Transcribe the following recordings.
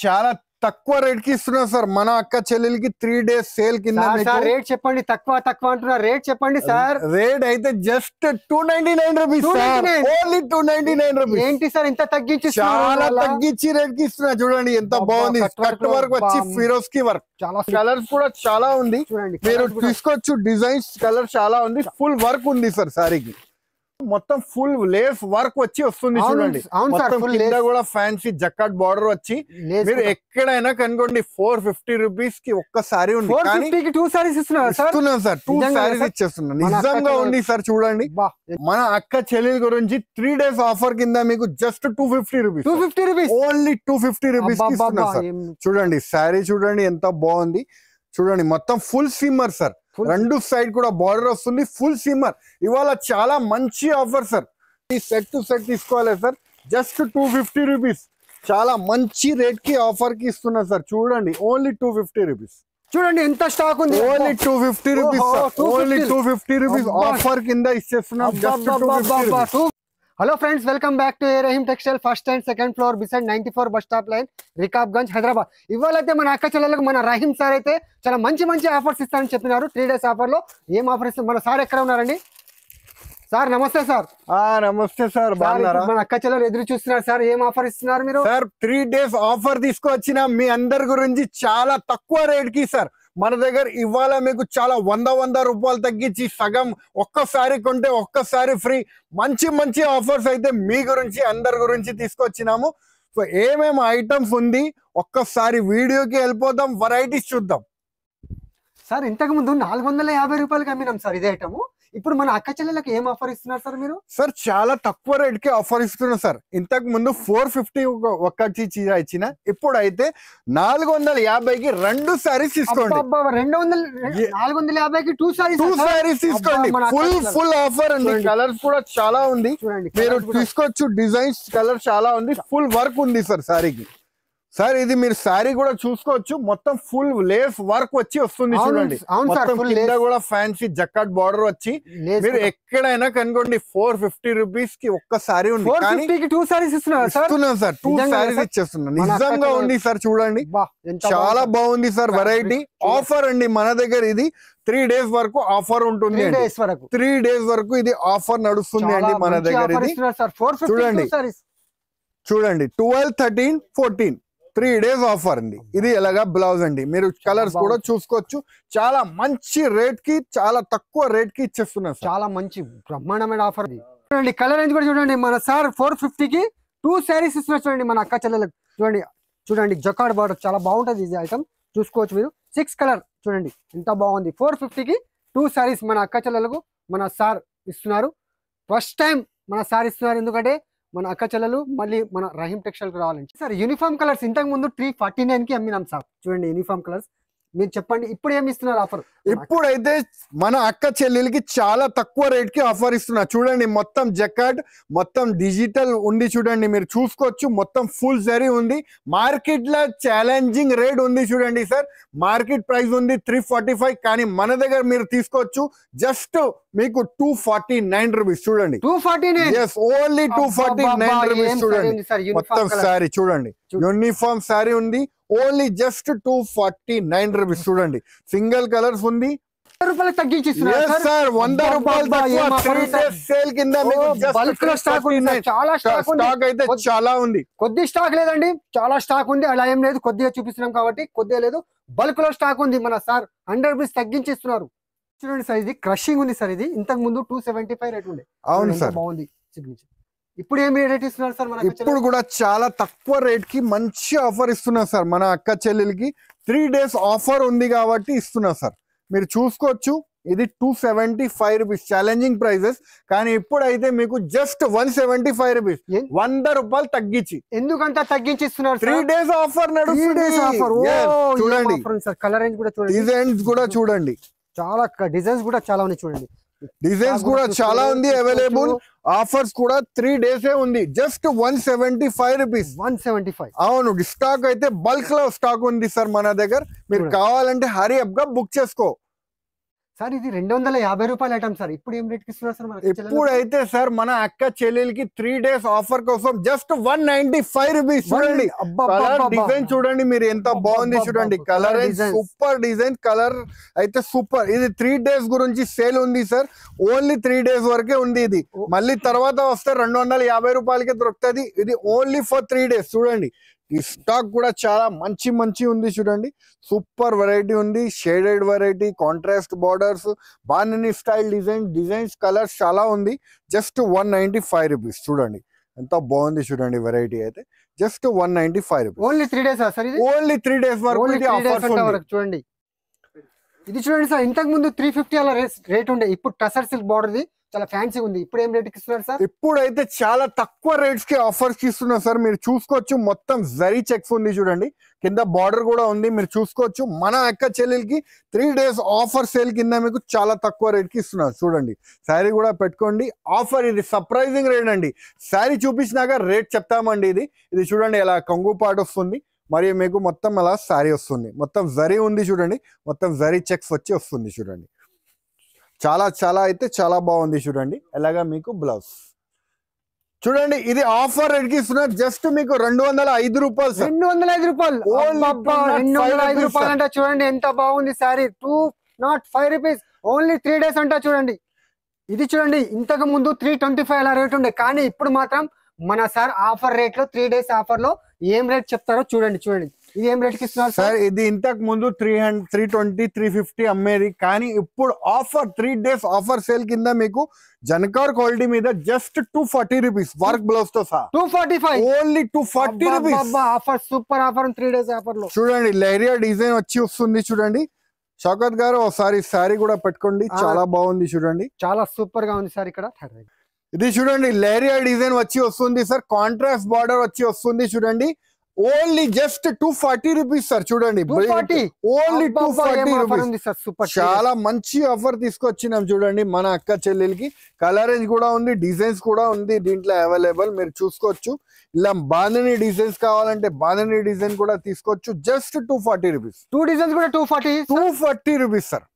చాలా తక్కువ రేట్ కి ఇస్తున్నా సార్ మన అక్క చెల్లెలకి 3 days సేల్ కింద రేట్ చెప్పండి. తక్కువ తక్కువ అంటున్నా, రేట్ చెప్పండి సార్. రేట్ అయితే just 299 rupees sir, only 299 rupees. ఏంటి సార్ ఇంత తగ్గించి? చాలా తగ్గించి రేట్ కి ఇస్తున్నా. చూడండి ఎంత బాగుంది. కట్ వర్క్ వచ్చి ఫిరోజ్ కి వర్క్, చాలా కలర్స్ కూడా చాలా ఉంది. మీరు తీసుకోవచ్చు. డిజైన్స్ కలర్ చాలా ఉంది. ఫుల్ వర్క్ ఉంది సార్ సారీకి. మొత్తం ఫుల్ లేస్ వర్క్ వచ్చి వస్తుంది. చూడండి మొత్తం కింద కూడా ఫ్యాన్సీ జకాట్ బార్డర్ వచ్చి మీరు ఎక్కడైనా కనుకోండి 450 రూపీస్ కి ఒక్క సారీ ఉంది. 2 సారీస్ ఇస్తున్నారు సార్. 2 సారీస్ ఇచ్చేస్తున్నా. నిజంగా ఉంది సార్. చూడండి మన అక్క చెల్లెల గురించి 3 days ఆఫర్ కింద మీకు జస్ట్ 250 రూపీస్, ఓన్లీ 250 రూపీస్ కి ఇస్తున్నా సార్. చూడండి సారీ చూడండి ఎంత బాగుంది. చూడండి మొత్తం ఫుల్ సిమ్మర్ సార్. రెండు సైడ్ కూడా బార్డర్ వస్తుంది. ఫుల్ సిమ్మర్. ఇవాళ చాలా మంచి ఆఫర్ సార్. ఈ సెట్ టు సెట్ తీసుకోవాలి సార్. Just 250 rupees. చాలా మంచి రేట్ కి ఆఫర్ కి ఇస్తున్నా సార్. చూడండి ఓన్లీ 250 రూపీస్. చూడండి ఎంత స్టాక్ ఉంది. Only 250 rupees, only 250 rupees offer కింద ఇచ్చేస్తున్నాం. Just 250 rupees. Hello friends, welcome back to Rahim textile, first and second floor beside 94 bus stop line, Rikabganj, Hyderabad. ఇవాళైతే మన అక్క చెల్లెలకు మన రహీమ్ సార్ అయితే చాలా మంచి మంచి ఆఫర్స్ ఇస్తారని చెప్పినారు. 3 days ఆఫర్ లో ఏం ఆఫర్ ఇస్తారు? మన సార్ ఎక్కడ ఉన్నారండి? సార్ నమస్తే సార్. నమస్తే సార్. మన అక్క చెల్లెలు ఎదురు చూస్తున్నారు సార్. ఏం ఆఫర్ ఇస్తున్నారు మీరు? సార్ 3 days ఆఫర్ తీసుకొచ్చిన మీ అందరి గురించి చాలా తక్కువ రేట్ కి సార్ మన దగ్గర ఇవాళ మీకు చాలా 100 రూపాయలు తగ్గించి సగం ఒక్కసారి కొంటే ఒక్కసారి ఫ్రీ మంచి మంచి ఆఫర్స్ అయితే మీ గురించి అందరి గురించి తీసుకొచ్చినాము. సో ఏమేమి ఐటమ్స్ ఉంది ఒక్కసారి వీడియోకి వెళ్ళిపోదాం, వెరైటీస్ చూద్దాం. సార్ ఇంతకు ముందు 450 రూపాయలకి అమ్మినాం సార్ ఇదే ఐటమ్. ఇప్పుడు మన అక్క చెల్లెలకు ఏం ఆఫర్ ఇస్తున్నారు సార్ మీరు? సార్ చాలా తక్కువ రేట్ కి ఆఫర్ ఇస్తున్నారు సార్. ఇంతకు ముందు 450 ఒక్కటి చీర ఇచ్చిన, ఇప్పుడు అయితే 450కి 2 సారీస్ తీసుకోండి. 450కి 2 సారీస్ తీసుకోండి. ఫుల్ ఆఫర్ అండి. కలర్స్ కూడా చాలా ఉంది. మీరు తీసుకోవచ్చు. డిజైన్స్ కలర్ చాలా ఉంది. ఫుల్ వర్క్ ఉంది సార్ సారీకి. సార్ ఇది మీరు సారీ కూడా చూసుకోవచ్చు. మొత్తం ఫుల్ లేస్ వర్క్ వచ్చి వస్తుంది. చూడండి మొత్తం కింద కూడా ఫ్యాన్సీ జకాట్ బార్డర్ వచ్చి మీరు ఎక్కడైనా కనుకోండి 450 రూపీస్ కి ఒక్క సారీ ఉంది. 2 సారీస్ ఇస్తున్నాం సార్. 2 సారీస్ ఇచ్చేస్తున్నా. నిజంగా ఉంది సార్. చూడండి చాలా బాగుంది సార్. వెరైటీ ఆఫర్ అండి మన దగ్గర. ఇది 3 days వరకు ఆఫర్ ఉంటుంది. 3 days వరకు ఇది ఆఫర్ నడుస్తుంది అండి మన దగ్గర. ఇది చూడండి చూడండి 12, 13, 14 3 days ఆఫర్ అండి. ఇది ఎలాగా బ్లౌజ్ అండి. మీరు కలర్స్ కూడా చూసుకోవచ్చు. చాలా మంచి రేట్ కి చాలా తక్కువ రేట్ కి ఇచ్చేస్తున్నారు. చాలా మంచి బ్రహ్మాండమైన ఆఫర్. చూడండి కలర్ రేంజ్ కూడా చూడండి. మన సార్ 450కి 2 సారీస్ ఇస్తున్నారు. చూడండి మన అక్క చెల్లెలకు. చూడండి చూడండి జకాడ్ బార్డర్ చాలా బాగుంటది. ఇది ఐటమ్ చూసుకోవచ్చు మీరు. 6 కలర్ చూడండి ఎంత బాగుంది. 450కి 2 సారీస్ మన అక్క చెల్లెలకు మన సార్ ఇస్తున్నారు. ఫస్ట్ టైం మన సార్ ఇస్తున్నారు. ఎందుకంటే మన అక్క చెల్లెలు మళ్ళీ మన రహీమ్ టెక్స్టైల్ కి రావాలండి. సార్ యూనిఫామ్ కలర్స్ ఇంతకు ముందు 349 కి అమ్మినాం సార్. చూడండి యూనిఫామ్ కలర్స్ మీరు చెప్పండి ఇప్పుడు ఏమి ఇస్తున్నారు ఆఫర్? ఇప్పుడైతే మన అక్క చెల్లెలకి చాలా తక్కువ రేట్ కి ఆఫర్ ఇస్తున్నా. చూడండి మొత్తం జకాట్ మొత్తం డిజిటల్ ఉంది. చూడండి మీరు చూసుకోవచ్చు. మొత్తం ఫుల్ జరీ ఉంది. మార్కెట్ లో ఛాలెంజింగ్ రేట్ ఉంది. చూడండి సార్ మార్కెట్ ప్రైస్ ఉంది 345, కానీ మన దగ్గర మీరు తీసుకోవచ్చు జస్ట్ మీకు 249 రూపీస్. చూడండి 249, ఓన్లీ 249 రూపీస్. చూడండి మొత్తం సారీ చూడండి యూనిఫామ్ సారీ ఉంది. Only just 249 rupees. చూడండి సింగిల్ కలర్స్ ఉంది. 100 రూపాయలు తగ్గించిస్తున్నారు సార్. 100 రూపాయలు సేల్ కింద చాలా స్టాక్ అయితే చాలా ఉంది. కొద్ది స్టాక్ లేదండి, చాలా స్టాక్ ఉంది. అలా ఏం లేదు, కొద్దిగా చూపిస్తున్నాం కాబట్టి కొద్దిగా లేదు, బల్క్ లో స్టాక్ ఉంది. మన సార్ 100 రూపీస్ తగ్గించిస్తున్నారు. చూడండి సార్ ఇది క్రషింగ్ ఉంది సార్. ఇది ఇంతకు ముందు 275 రేట్ ఉండే. అవును సార్ బాగుంది సిగ్నేచర్. ఇప్పుడు ఏం రేట్ ఇస్తున్నారు సార్? మన ఇప్పుడు కూడా చాలా తక్కువ రేట్ కి మంచి ఆఫర్ ఇస్తున్నారు సార్ మన అక్క చెల్లెలకి. 3 days ఆఫర్ ఉంది కాబట్టి ఇస్తున్నా సార్. మీరు చూసుకోవచ్చు. ఇది 275 రూపీస్ ఛాలెంజింగ్ ప్రైజెస్, కానీ ఇప్పుడైతే మీకు జస్ట్ 175 రూపీస్, 100 రూపాయలు తగ్గించి. ఎందుకంత తగ్గించి ఇస్తున్నారు? 3 days ఆఫర్ నడుస్తుంది. చూడండి కలర్ రేంజ్ కూడా చూడండి, డిజైన్స్ కూడా చూడండి. చాలా డిజైన్స్ కూడా చాలా ఉన్నాయి. చూడండి డిజైన్స్ కూడా చాలా ఉంది అవైలబుల్. ఆఫర్స్ కూడా 3 days ఉంది. Just 175 rupees. 175. అవును స్టాక్ అయితే బల్క్ లో స్టాక్ ఉంది సార్ మన దగ్గర. మీరు కావాలంటే హరీ అప్ గా బుక్ చేసుకో. సార్ ఇది 250 రూపాయల ఐటమ్ సార్. ఇప్పుడు ఏం రేట్ కి ఇస్తున్నారు సార్ మనకి? ఇప్పుడైతే సార్ మన అక్క చెల్లెలకి 3 days ఆఫర్ కోసం జస్ట్ 195 రూపీస్. చూడండి కలర్ డిజైన్ చూడండి మీరు ఎంత బాగుంది చూడండి. కలర్ సూపర్ డిజైన్, కలర్ అయితే సూపర్. ఇది 3 days గురించి సేల్ ఉంది సార్. ఓన్లీ 3 days వరకే ఉంది ఇది. మళ్ళీ తర్వాత వస్తే 250 రూపాయలకే దొరుకుతుంది. ఇది ఓన్లీ ఫర్ 3 days. చూడండి ఈ స్టాక్ కూడా చాలా మంచి ఉంది చూడండి. సూపర్ వెరైటీ ఉంది, shaded variety, contrast borders, bandhani style designs colours చాలా ఉంది. Just 195 rupees. చూడండి ఎంత బాగుంది చూడండి వెరైటీ అయితే. Just 195 rupees. Only 3 days sir. Only 3 days వరకు చూడండి. ఇది చూడండి సార్, ఇంతకు ముందు 350 అలా రేట్ ఉండే. ఇప్పుడు టసర్ సిల్క్ బార్డర్ చాలా ఫ్యాన్సీ ఉంది. ఇప్పుడు ఏం రేట్ ఇస్తున్నారు సార్? ఇప్పుడైతే చాలా తక్కువ రేట్స్ కి ఆఫర్స్ ఇస్తున్నారు సార్. మీరు చూసుకోవచ్చు మొత్తం జరీ చెక్స్ ఉంది చూడండి. కింద బార్డర్ కూడా ఉంది మీరు చూసుకోవచ్చు. మన అక్క చెల్లెలకి 3 days ఆఫర్ సేల్ కింద మీకు చాలా తక్కువ రేట్ కి ఇస్తున్నారు. చూడండి శారీ కూడా పెట్టుకోండి. ఆఫర్ ఇది సర్ప్రైజింగ్ రేట్ అండి. శారీ చూపించినాక రేట్ చెప్తామండి. ఇది చూడండి ఎలా కొంగు పాటు వస్తుంది, మరియు మీకు మొత్తం అలా శారీ వస్తుంది. మొత్తం జరీ ఉంది చూడండి, మొత్తం జరీ చెక్స్ వచ్చి వస్తుంది చూడండి. చాలా అయితే చాలా బాగుంది చూడండి. ఎలాగా మీకు బ్లౌజ్ చూడండి. ఇది ఆఫర్ రేట్ కి ఇస్తున్నారు. జస్ట్ మీకు 205 రూపాయలు. 205 రూపాయలు. 205 రూపాయలు అంటే చూడండి ఎంత బాగుంది శారీ. 205 రూపీస్. ఓన్లీ 3 days అంట చూడండి. ఇది చూడండి ఇంతకు ముందు 325 అలా రేట్ ఉండే, కానీ ఇప్పుడు మాత్రం మన సార్ ఆఫర్ రేట్ లో 3 days ఆఫర్ లో ఏం రేట్ చెప్తారో చూడండి. ఇది ఏం రేట్ కి ఇస్తున్నారు సార్? ఇది ఇంతకు ముందు 300, 320, 350 అమ్మేది, కానీ ఇప్పుడు ఆఫర్ 3 days ఆఫర్ సేల్ కింద మీకు జనకార్ క్వాలిటీ మీద జస్ట్ 240 రూపీస్ వర్క్ బ్లౌజ్ తో సహా. 245. Only 240 rupees. Offer super offer 3 days offer లో. చూడండి లైరియా డిజైన్ వచ్చి వస్తుంది చూడండి. షౌకత్ గారు ఒకసారి శారీ కూడా పెట్టుకోండి, చాలా బాగుంది చూడండి. చాలా సూపర్ గా ఉంది సార్. ఇక్కడ ఇది చూడండి లైరియా డిజైన్ వచ్చి వస్తుంది సార్. కాంట్రాస్ట్ బార్డర్ వచ్చి వస్తుంది చూడండి. Only just 240 rupees sir. చూడండి ఓన్లీ 240 రూపీస్. చాలా మంచి ఆఫర్ తీసుకొచ్చినాం చూడండి మన అక్క చెల్లెలకి. కలర్ రేంజ్ కూడా ఉంది, డిజైన్స్ కూడా ఉంది దీంట్లో అవైలబుల్. మీరు చూసుకోవచ్చు. ఇలా బాందిని డిజైన్స్ కావాలంటే బాందిని డిజైన్ కూడా తీసుకోవచ్చు. Just 240 rupees. 2 డిజైన్స్ కూడా 240 రూపీస్ సార్.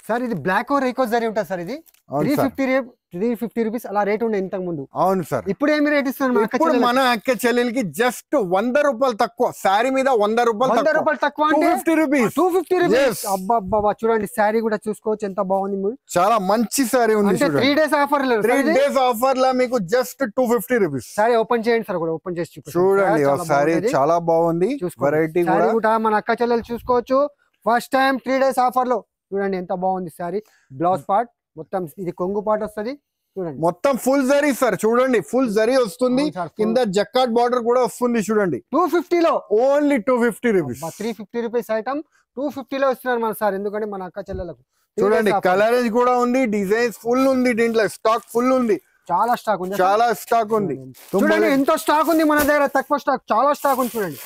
సార్ ఇది బ్లాక్ ఓ రేకో జరీ ఉంటుంది సార్. ఇది 350 రూపీస్ అలా రేట్ ఉండే ఇంతకు ముందు. అవును సార్. ఇప్పుడు ఏమి రేట్ ఇస్తున్నారు? ఇప్పుడు మన అక్క చెల్లెలకి జస్ట్ 100 రూపాయలు తక్కువ. శారీ మీద 100 రూపాయలు తక్కువ. 250 రూపీస్. 250 రూపీస్. అబ్బా చూడండి శారీ కూడా చూసుకోవచ్చు ఎంత బాగుంది. చాలా మంచి శారీ ఉంది. 3 days ఆఫర్. 3 days ఆఫర్ లా మీకు జస్ట్ 250 రూపీస్. శారీ ఓపెన్ చేయండి సార్. కూడా ఓపెన్ చేసి చూడండి. శారీ చాలా బాగుంది. వెరైటీ కూడా మన అక్క చెల్లెలు చూసుకోవచ్చు. ఫస్ట్ టైం 3 days ఆఫర్ లో చూడండి ఎంత బాగుంది శారీ. బ్లౌజ్ పార్ట్ మొత్తం ఇది కొంగు పార్ట్ వస్తుంది చూడండి. మొత్తం ఫుల్ జరీ సార్. చూడండి ఫుల్ జరీ వస్తుంది. కింద జకార్డ్ బార్డర్ కూడా వస్తుంది చూడండి. 250 లో. Only 250 rupees. 350 రూపీస్ ఐటమ్ 250 లో ఇస్తున్నారు మన సార్. ఎందుకంటే మన అక్క చెల్లెలకు చూడండి కలర్ రేంజ్ కూడా ఉంది, డిజైన్స్ ఫుల్ ఉంది. దీంట్లో స్టాక్ ఫుల్ ఉంది. చాలా స్టాక్ ఉంది. చాలా స్టాక్ ఉంది. చూడండి ఎంతో స్టాక్ ఉంది మన దగ్గర. తక్కువ స్టాక్, చాలా స్టాక్ ఉంది చూడండి.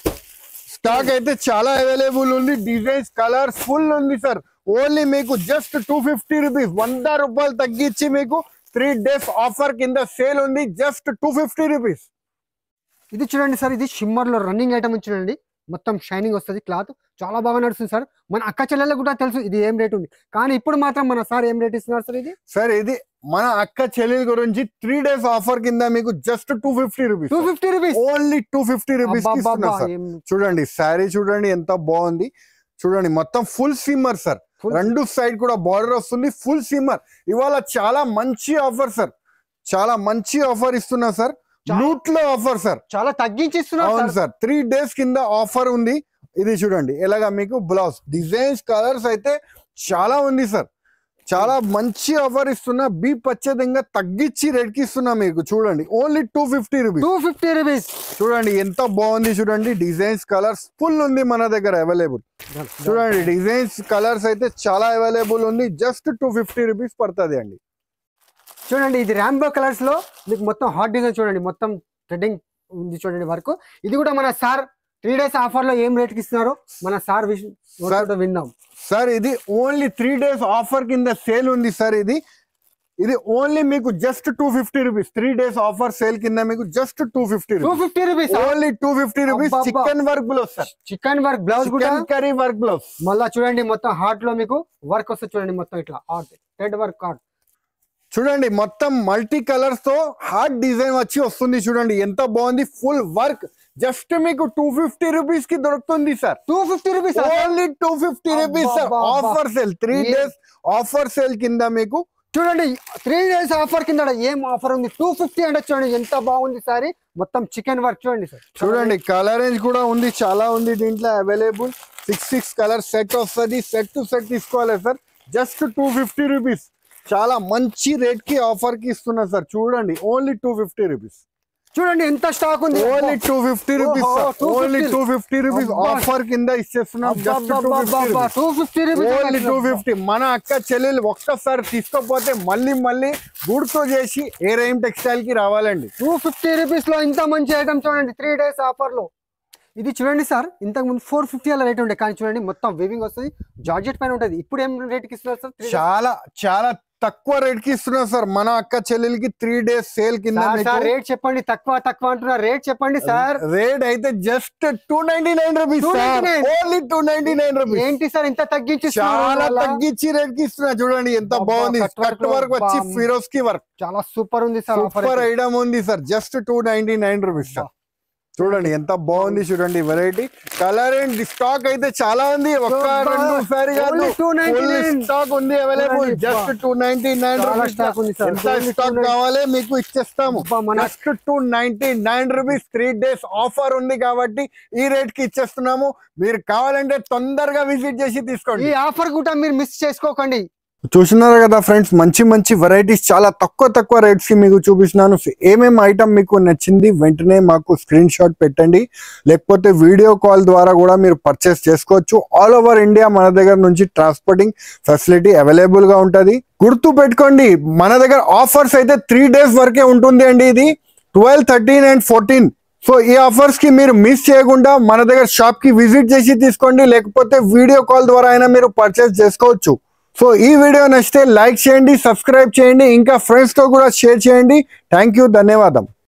స్టాక్ అయితే చాలా అవైలబుల్ ఉంది. డిజైన్స్ కలర్స్ ఫుల్ ఉంది సార్. ఓన్లీ మీకు జస్ట్ 250 రూపీస్. 100 రూపాయలు తగ్గించి మీకు 3 days ఆఫర్ కింద సేల్ ఉంది. Just 250 rupees. ఇది చూడండి సార్. ఇది షిమ్మర్ లో రన్నింగ్ ఐటమ్ చూడండి. మొత్తం షైనింగ్ వస్తుంది. క్లాత్ చాలా బాగా నడుస్తుంది సార్. మన అక్క చెల్లెలకు కూడా తెలుసు ఇది ఏం రేట్ ఉంది, కానీ ఇప్పుడు మాత్రం మన సార్ ఏం రేట్ ఇస్తున్నారు సార్? ఇది సార్ ఇది మన అక్క చెల్లెల గురించి 3 days ఆఫర్ కింద మీకు just 250 rupees. 250 rupees. Only 250 rupees. చూడండి శారీ చూడండి ఎంత బాగుంది. చూడండి మొత్తం ఫుల్ సిమ్మర్ సార్. 2 సైడ్ కూడా బార్డర్ వస్తుంది. ఫుల్ సిమ్మర్. ఇవాళ చాలా మంచి ఆఫర్ సార్. చాలా మంచి ఆఫర్ ఇస్తున్నా సార్. లూట్ లో ఆఫర్ సార్. చాలా తగ్గించి ఇస్తున్నా. అవును సార్. 3 days కింద ఆఫర్ ఉంది. ఇది చూడండి ఎలాగా మీకు బ్లౌజ్ డిజైన్స్ కలర్స్ అయితే చాలా ఉంది సార్. చాలా మంచి ఆఫర్ ఇస్తున్నా. బీ పచ్చదంగా తగ్గించి రేట్ కి ఇస్తున్నా మీకు. చూడండి ఓన్లీ 250 రూపీస్. 250 రూపీస్. చూడండి ఎంత బాగుంది చూడండి. డిజైన్స్ కలర్స్ ఫుల్ ఉంది మన దగ్గర అవైలబుల్. చూడండి డిజైన్స్ కలర్స్ అయితే చాలా అవైలబుల్ ఉంది. జస్ట్ 250 రూపీస్ పడుతుంది అండి. చూడండి ఇది ర్యాంబో కలర్స్ లో మీకు మొత్తం హాట్ డిజైన్ చూడండి. మొత్తం థ్రెడ్డింగ్ ఉంది చూడండి వర్క్. ఇది కూడా మన సార్ 3 days ఆఫర్ లో ఏం రేట్ కి ఇస్తున్నారు మన సార్ విందాం సార్. ఇది ఓన్లీ 3 days ఆఫర్ కింద సేల్ ఉంది సార్. ఇది ఓన్లీ మీకు just 250 rupees 3 days offer sale కింద మీకు just 250 rupees only 250 rupees chicken work blouse sir chicken work blouse కూడా కర్రీ వర్క్ బ్లౌజ్ మళ్ళా చూడండి మొత్తం హార్ట్ లో మీకు వర్క్ వస్తుంది చూడండి మొత్తం ఇట్లా హార్ట్ థ్రెడ్ వర్క్ హార్ట్ చూడండి మొత్తం మల్టీ కలర్స్ తో హార్ట్ డిజైన్ వచ్చి వస్తుంది చూడండి ఎంత బాగుంది ఫుల్ వర్క్ జస్ట్ మీకు 250 రూపీస్ కి దొరుకుతుంది sir 250 rupees only 250 rupees sir offer sale 3 days offer sale కింద మీకు చూడండి 3 days ఆఫర్ కింద ఏం ఆఫర్ ఉంది 250 అంటే చూడండి ఎంత బాగుంది సారీ మొత్తం చికెన్ వర్క్ చూడండి సార్ చూడండి కలర్ రేంజ్ కూడా ఉంది చాలా ఉంది దీంట్లో అవైలబుల్ 6 కలర్ సెట్ వస్తుంది సెట్ టు సెట్ తీసుకోవాలి సార్ జస్ట్ 250 రూపీస్ చాలా మంచి రేట్ కి ఆఫర్ కి ఇస్తున్నా సార్ చూడండి ఓన్లీ 250 రూపీస్ చూడండి ఎంత స్టాక్ ఉంది only 250 rupees only 250 rupees offer కింద ఇచ్చేస్తున్నాం జస్ట్ 250 రూపీస్ ఓన్లీ 250 మన అక్క చెల్లెలు ఒక్కసారి తీసుకోపోతే మళ్ళీ గుడ్తో చేసి ఏ రైమ్ టెక్స్టైల్ కి రావాలండి 250 రూపీస్ లో ఇంత మంచి ఐటమ్ చూడండి 3 days ఆఫర్ లో ఇది చూడండి సార్ ఇంతకు ముందు 450 అలా రేట్ ఉండే కానీ చూడండి మొత్తం వేవింగ్ వస్తుంది జార్జెట్ పైన ఉంటది ఇప్పుడు ఏం రేట్ కి ఇస్తున్నారు సార్ చాలా తక్కువ రేట్ కి ఇస్తున్నారు సార్ మన అక్క చెల్లెలకి 3 days సేల్ కింద రేట్ చెప్పండి తక్కువ అంటున్నారు రేట్ చెప్పండి సార్ రేట్ అయితే జస్ట్ 299 రూపీస్ ఓన్లీ 299 రూపీస్ ఏంటి సార్ ఇంత తగ్గించి చాలా తగ్గించి రేట్ కి ఇస్తున్నా చూడండి ఎంత బాగుంది కట్ వర్క్ వచ్చి ఫిరోజ్ కి వర్క్ చాలా సూపర్ ఉంది సార్ సూపర్ ఐటమ్ ఉంది సార్ జస్ట్ 299 రూపీస్ సార్ చూడండి ఎంత బాగుంది చూడండి వెరైటీ కలర్ అండ్ స్టాక్ అయితే చాలా ఉంది ఒక్క రెండు సారీ కాదు స్టాక్ ఉంది అవైలబుల్ జస్ట్ 299 రూపీస్ ఎంత స్టాక్ కావాలి మీకు ఇచ్చేస్తాము జస్ట్ 299 రూపీస్ 3 days ఆఫర్ ఉంది కాబట్టి ఈ రేట్ కి ఇచ్చేస్తున్నాము మీరు కావాలంటే తొందరగా విజిట్ చేసి తీసుకోండి ఈ ఆఫర్ కూడా మీరు మిస్ చేసుకోకండి చూస్తున్నారు కదా ఫ్రెండ్స్ మంచి వెరైటీస్ చాలా తక్కువ రేట్స్ కి మీకు చూపిస్తున్నాను ఏమేమి ఐటమ్ మీకు నచ్చింది వెంటనే మాకు స్క్రీన్ షాట్ పెట్టండి లేకపోతే వీడియో కాల్ ద్వారా కూడా మీరు పర్చేస్ చేసుకోవచ్చు ఆల్ ఓవర్ ఇండియా మన దగ్గర నుంచి ట్రాన్స్పోర్టింగ్ ఫెసిలిటీ అవైలబుల్ గా ఉంటది గుర్తు పెట్టుకోండి మన దగ్గర ఆఫర్స్ అయితే 3 days వరకే ఉంటుంది అండి ఇది 12, 13 and 14 సో ఈ ఆఫర్స్ కి మీరు మిస్ చేయకుండా మన దగ్గర షాప్ కి విజిట్ చేసి తీసుకోండి లేకపోతే వీడియో కాల్ ద్వారా అయినా మీరు పర్చేస్ చేసుకోవచ్చు సో ఈ వీడియో నచ్చితే లైక్ చేయండి సబ్స్క్రైబ్ చేయండి ఇంకా ఫ్రెండ్స్ తో కూడా షేర్ చేయండి థ్యాంక్ యూ ధన్యవాదం